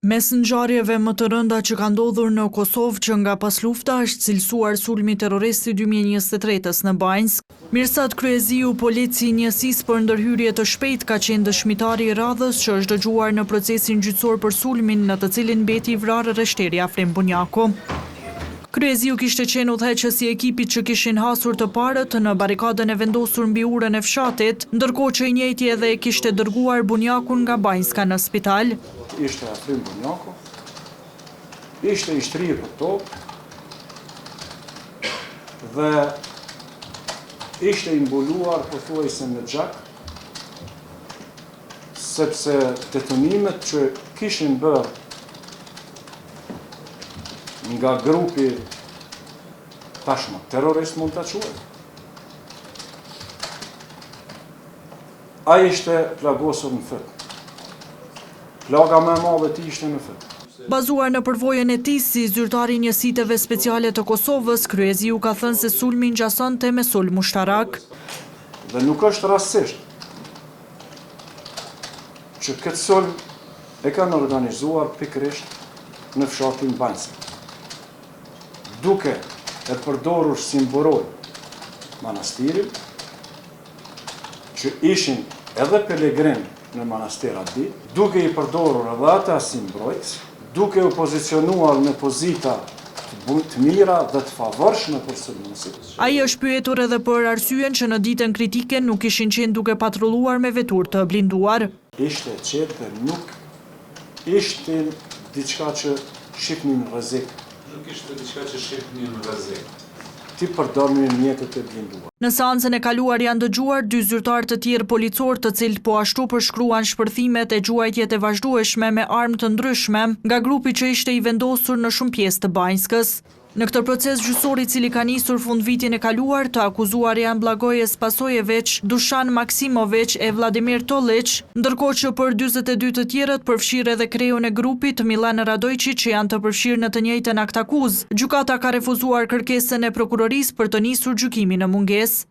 Mes ngjarjeve më të rënda që ka ndodhur në Kosovë që nga pas lufta është cilësuar sulmi terrorist i 2023-s në Banjsk, Mirsad Kryeziu, polici i njësisë për ndërhyrje të shpejtë, ka qenë dëshmitari i radhës që është dëgjuar në procesin gjyqësor për sulmin në të cilin mbeti i vrarë rreshteri Afrim Bunjaku. Kryeziu kishte qenë udhëheqës i ekipit që kishin hasur të parët në barikadën e vendosur mbi urën e fshatit, ndërkohë që i njëjti edhe e kishte dërguar Bunjakun nga Banjska në spital. Ishte Afrim Bunjaku, ishte i shtrirë për tokë dhe ishte i mbuluar pothuajse në gjak, sepse detonimet që kishin bërë nga grupi tashmë terrorist mund të quhet, ai ishte plagosur në fëtë. Plaga më e madhe ti ishte në fëtë. Bazuar në përvojën e tij si zyrtari i njësiteve speciale të Kosovës, Kryeziu ka thënë se sulmi ngjasonte me sulm ushtarak. Dhe nuk është rastësisht që këtë sulm e kanë organizuar pikërisht në fshatin Banjsk, duke e përdorur si mburoj manastirin, që ishin edhe pelegrin në manastir atë ditë, duke i përdorur edhe ata si mbrojtës, duke u pozicionuar në pozita të mira dhe të favorshme për sulmuesit. Ai është pyetur edhe për arsyen që në ditën kritike nuk ishin qenë duke patrulluar me veturë të blinduar. Ishte qetë dhe nuk ishte diçka që shihnin rrezik. Nuk ishte diçka që shihnin rrezik. Ti përdornin mjetët e blinduar. Në seancën e kaluar janë dëgjuar 2 zyrtarë të tjerë policor, të cilët po ashtu përshkruan shpërthimet e gjuajtjet e vazhdueshme me armë të ndryshme nga grupi që ishte i vendosur në shumë pjesë të Banjskës. Në këtë proces gjyqësor, i cili ka nisur fundvitin e kaluar, të akuzuar janë Blagoje Spasojević, Dušan Maksimović e Vladimir Tollić, ndërkohë që për 42 të tjerët përfshirë edhe kreun e grupit Milan Radojci, që janë të përfshirë në të njëjtën aktakuzë. Gjykata ka refuzuar kërkesën e prokurorisë për të nisur gjykimin në mungesë.